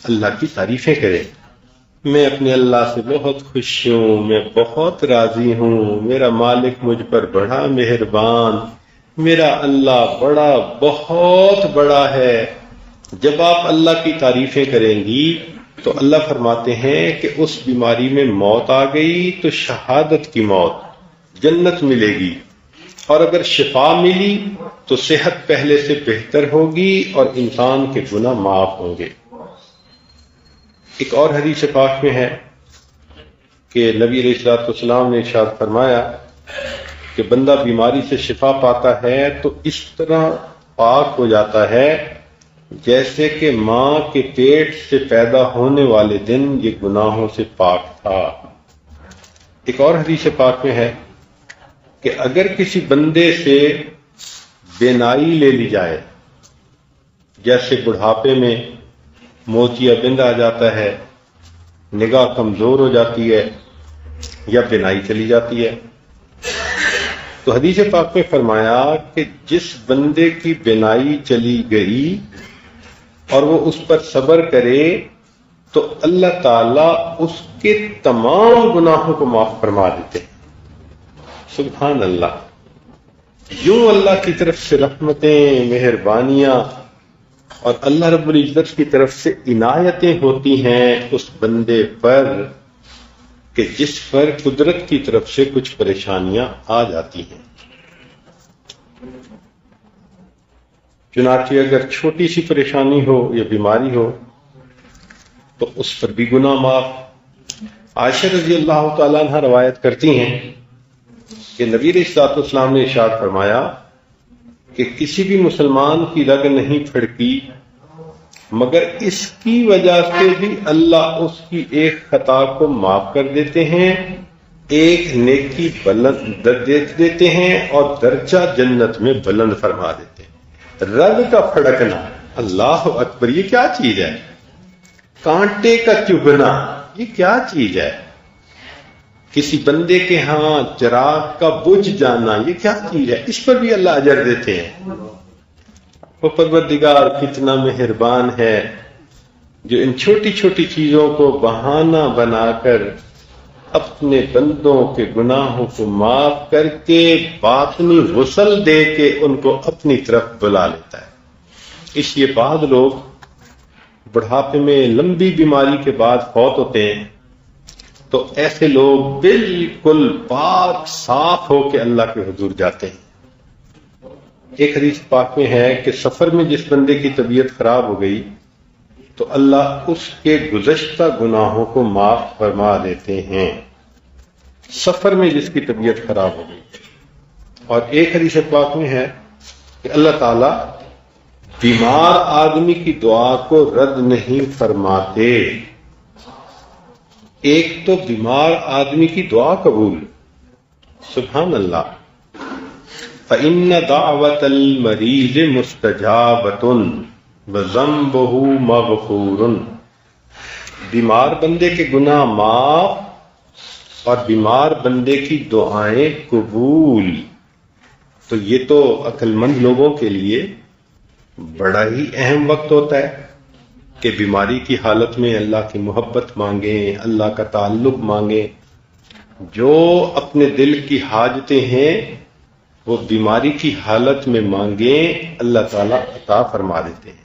اللہ کی تعریفیں کرے، میں اپنے اللہ سے بہت خوش ہوں، میں بہت راضی ہوں، میرا مالک مجھ پر بڑا مہربان، میرا اللہ بڑا بہت بڑا ہے۔ جب آپ اللہ کی تعریفیں کریں گی تو اللہ فرماتے ہیں کہ اس بیماری میں موت آ گئی تو شہادت کی موت، جنت ملے گی، اور اگر شفا ملی تو صحت پہلے سے بہتر ہوگی اور انسان کے گناہ معاف ہوں گے۔ ایک اور حدیث پاک میں ہے کہ نبی علیہ الصلوۃ والسلام نے ارشاد فرمایا کہ بندہ بیماری سے شفا پاتا ہے تو اس طرح پاک ہو جاتا ہے جیسے کہ ماں کے پیٹ سے پیدا ہونے والے دن یہ گناہوں سے پاک تھا۔ ایک اور حدیث پاک میں ہے کہ اگر کسی بندے سے بینائی لے لی جائے، جیسے بڑھاپے میں موتیا بند آ جاتا ہے، نگاہ کمزور ہو جاتی ہے یا بینائی چلی جاتی ہے، تو حدیث پاک میں فرمایا کہ جس بندے کی بینائی چلی گئی اور وہ اس پر صبر کرے تو اللہ تعالیٰ اس کے تمام گناہوں کو معاف فرما دیتے ہیں۔ سبحان اللہ، یوں اللہ کی طرف سے رحمتیں، مہربانیاں اور اللہ رب العزت کی طرف سے عنایتیں ہوتی ہیں اس بندے پر کہ جس پر قدرت کی طرف سے کچھ پریشانیاں آ جاتی ہیں۔ چنانچہ اگر چھوٹی سی پریشانی ہو یا بیماری ہو تو اس پر بھی گناہ معاف۔ عائشہ رضی اللہ تعالیٰ عنہ روایت کرتی ہیں کہ نبی علیہ الصلوۃ والسلام نے ارشاد فرمایا کہ کسی بھی مسلمان کی رگ نہیں پھڑکی مگر اس کی وجہ سے بھی اللہ اس کی ایک خطا کو معاف کر دیتے ہیں، ایک نیکی بلند دے دیتے ہیں اور درجہ جنت میں بلند فرما دیتے ہیں۔ رگ کا پھڑکنا، اللہ اکبر، یہ کیا چیز ہے؟ کانٹے کا چبھنا، یہ کیا چیز ہے؟ کسی بندے کے ہاں چراغ کا بجھ جانا، یہ کیا چیز ہے؟ اس پر بھی اللہ اجر دیتے ہیں۔ وہ پروردگار کتنا مہربان ہے جو ان چھوٹی چھوٹی چیزوں کو بہانہ بنا کر اپنے بندوں کے گناہوں کو معاف کر کے باطنی غسل دے کے ان کو اپنی طرف بلا لیتا ہے۔ اس لیے بعض لوگ بڑھاپے میں لمبی بیماری کے بعد فوت ہوتے ہیں تو ایسے لوگ بالکل پاک صاف ہو کے اللہ کے حضور جاتے ہیں۔ ایک حدیث پاک میں ہے کہ سفر میں جس بندے کی طبیعت خراب ہو گئی تو اللہ اس کے گزشتہ گناہوں کو معاف فرما دیتے ہیں، سفر میں جس کی طبیعت خراب ہو گئی۔ اور ایک حدیث پاک میں ہے کہ اللہ تعالی بیمار آدمی کی دعا کو رد نہیں فرماتے۔ ایک تو بیمار آدمی کی دعا قبول، سبحان اللہ، فَإِنَّ دَعْوَةَ الْمَرِيضِ مُسْتَجَابَةٌ وَذَنبُهُ مَغْفُورٌ، بیمار بندے کے گناہ معاف اور بیمار بندے کی دعائیں قبول۔ تو یہ تو عقل مند لوگوں کے لیے بڑا ہی اہم وقت ہوتا ہے کہ بیماری کی حالت میں اللہ کی محبت مانگیں، اللہ کا تعلق مانگیں، جو اپنے دل کی حاجتیں ہیں وہ بیماری کی حالت میں مانگیں، اللہ تعالیٰ عطا فرما دیتے ہیں۔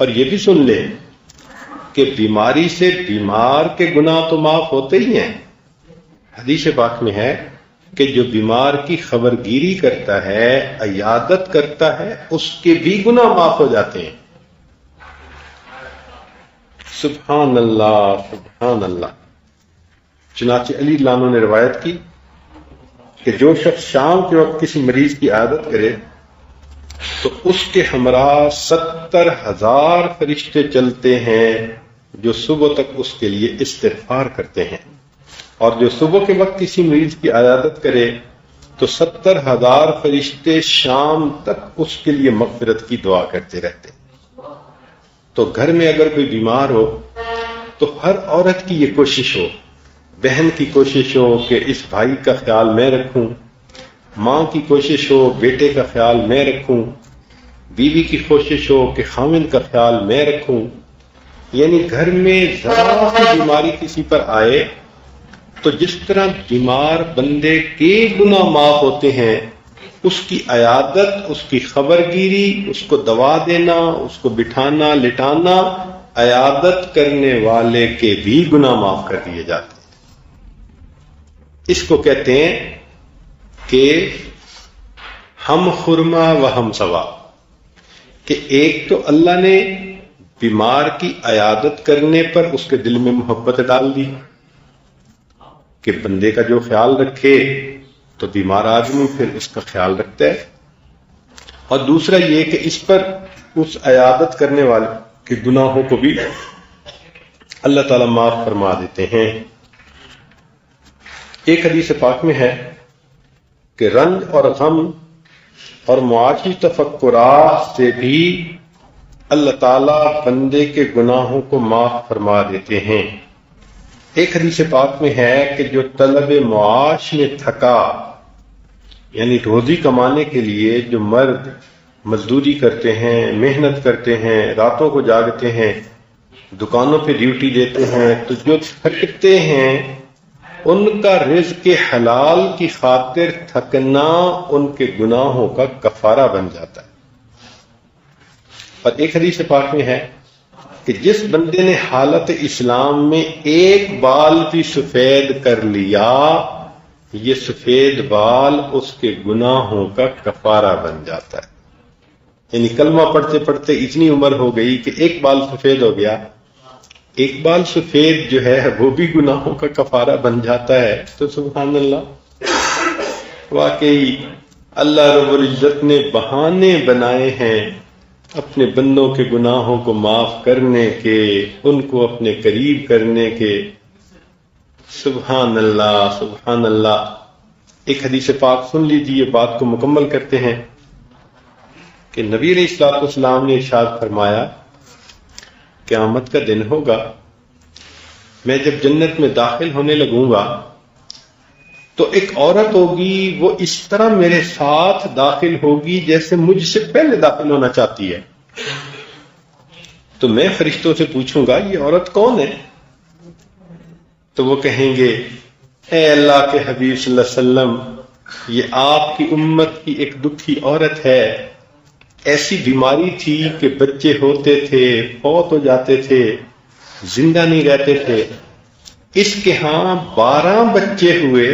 اور یہ بھی سن لیں کہ بیماری سے بیمار کے گناہ تو معاف ہوتے ہی ہیں، حدیث پاک میں ہے کہ جو بیمار کی خبرگیری کرتا ہے، عیادت کرتا ہے، اس کے بھی گناہ معاف ہو جاتے ہیں۔ سبحان اللہ، سبحان اللہ۔ چنانچہ علی اللہ عنہ نے روایت کی کہ جو شخص شام کے وقت کسی مریض کی عیادت کرے تو اس کے ہمراہ 70,000 فرشتے چلتے ہیں جو صبح تک اس کے لیے استغفار کرتے ہیں، اور جو صبح کے وقت کسی مریض کی عیادت کرے تو 70,000 فرشتے شام تک اس کے لیے مغفرت کی دعا کرتے رہتے ہیں۔ تو گھر میں اگر کوئی بیمار ہو تو ہر عورت کی یہ کوشش ہو، بہن کی کوشش ہو کہ اس بھائی کا خیال میں رکھوں، ماں کی کوشش ہو بیٹے کا خیال میں رکھوں، بیوی کی کوشش ہو کہ خاوند کا خیال میں رکھوں۔ یعنی گھر میں ذرا سی بیماری کسی پر آئے تو جس طرح بیمار بندے کے گناہ معاف ہوتے ہیں، اس کی عیادت، اس کی خبرگیری، اس کو دوا دینا، اس کو بٹھانا لٹانا، عیادت کرنے والے کے بھی گناہ معاف کر دیے جاتے ہیں۔ اس کو کہتے ہیں کہ ہم خرما و ہم سوا، کہ ایک تو اللہ نے بیمار کی عیادت کرنے پر اس کے دل میں محبت ڈال دی کہ بندے کا جو خیال رکھے تو بیمار آدمی پھر اس کا خیال رکھتا ہے، اور دوسرا یہ کہ اس پر اس عیادت کرنے والے کے گناہوں کو بھی اللہ تعالیٰ معاف فرما دیتے ہیں۔ ایک حدیث پاک میں ہے کہ رنج اور غم اور معاشی تفکرات سے بھی اللہ تعالیٰ بندے کے گناہوں کو معاف فرما دیتے ہیں۔ ایک حدیث پاک میں ہے کہ جو طلب معاش میں تھکا، یعنی روزی کمانے کے لیے جو مرد مزدوری کرتے ہیں، محنت کرتے ہیں، راتوں کو جاگتے ہیں، دکانوں پہ ڈیوٹی دیتے ہیں، تو جو تھکتے ہیں ان کا رزق حلال کی خاطر تھکنا ان کے گناہوں کا کفارہ بن جاتا ہے۔ اور ایک حدیث پاک میں ہے کہ جس بندے نے حالت اسلام میں ایک بال بھی سفید کر لیا، یہ سفید بال اس کے گناہوں کا کفارہ بن جاتا ہے۔ یعنی کلمہ پڑھتے پڑھتے اتنی عمر ہو گئی کہ ایک بال سفید ہو گیا، ایک بال سفید جو ہے وہ بھی گناہوں کا کفارہ بن جاتا ہے۔ تو سبحان اللہ، واقعی اللہ رب العزت نے بہانے بنائے ہیں اپنے بندوں کے گناہوں کو معاف کرنے کے، ان کو اپنے قریب کرنے کے۔ سبحان اللہ، سبحان اللہ۔ ایک حدیث پاک سن لیجیے، بات کو مکمل کرتے ہیں کہ نبی علیہ الصلوۃ والسلام نے ارشاد فرمایا قیامت کا دن ہوگا، میں جب جنت میں داخل ہونے لگوں گا تو ایک عورت ہوگی، وہ اس طرح میرے ساتھ داخل ہوگی جیسے مجھ سے پہلے داخل ہونا چاہتی ہے۔ تو میں فرشتوں سے پوچھوں گا یہ عورت کون ہے؟ تو وہ کہیں گے اے اللہ کے حبیب صلی اللہ علیہ وسلم، یہ آپ کی امت کی ایک دکھی عورت ہے، ایسی بیماری تھی کہ بچے ہوتے تھے فوت ہو جاتے تھے، زندہ نہیں رہتے تھے، اس کے ہاں 12 بچے ہوئے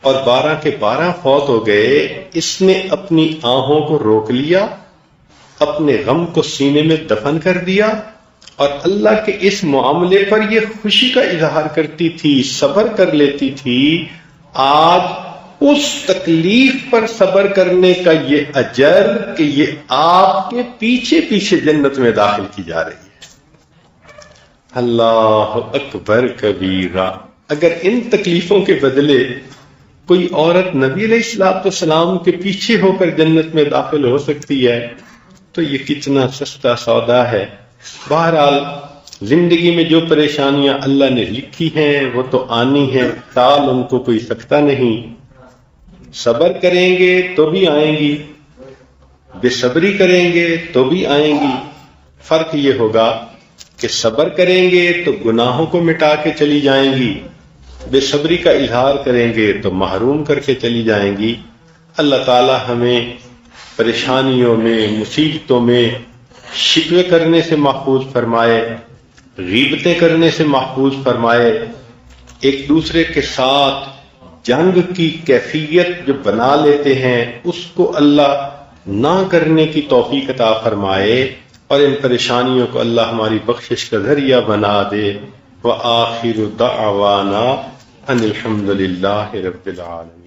اور 12 کے 12 فوت ہو گئے۔ اس نے اپنی آہوں کو روک لیا، اپنے غم کو سینے میں دفن کر دیا، اور اللہ کے اس معاملے پر یہ خوشی کا اظہار کرتی تھی، صبر کر لیتی تھی۔ آج اس تکلیف پر صبر کرنے کا یہ اجر کہ یہ آپ کے پیچھے پیچھے جنت میں داخل کی جا رہی ہے۔ اللہ اکبر کبیرہ۔ اگر ان تکلیفوں کے بدلے کوئی عورت نبی علیہ السلام کے پیچھے ہو کر جنت میں داخل ہو سکتی ہے تو یہ کتنا سستا سودا ہے۔ بہرحال زندگی میں جو پریشانیاں اللہ نے لکھی ہیں وہ تو آنی ہیں، ٹال ان کو کوئی سکتا نہیں۔ صبر کریں گے تو بھی آئیں گی، بے صبری کریں گے تو بھی آئیں گی۔ فرق یہ ہوگا کہ صبر کریں گے تو گناہوں کو مٹا کے چلی جائیں گی، بے صبری کا اظہار کریں گے تو محروم کر کے چلی جائیں گی۔ اللہ تعالی ہمیں پریشانیوں میں، مصیبتوں میں شکوے کرنے سے محفوظ فرمائے، غیبتیں کرنے سے محفوظ فرمائے، ایک دوسرے کے ساتھ جنگ کی کیفیت جو بنا لیتے ہیں اس کو اللہ نہ کرنے کی توفیق عطا فرمائے، اور ان پریشانیوں کو اللہ ہماری بخشش کا ذریعہ بنا دے۔ وآخر دعوانا ان الحمد للہ رب العالمین۔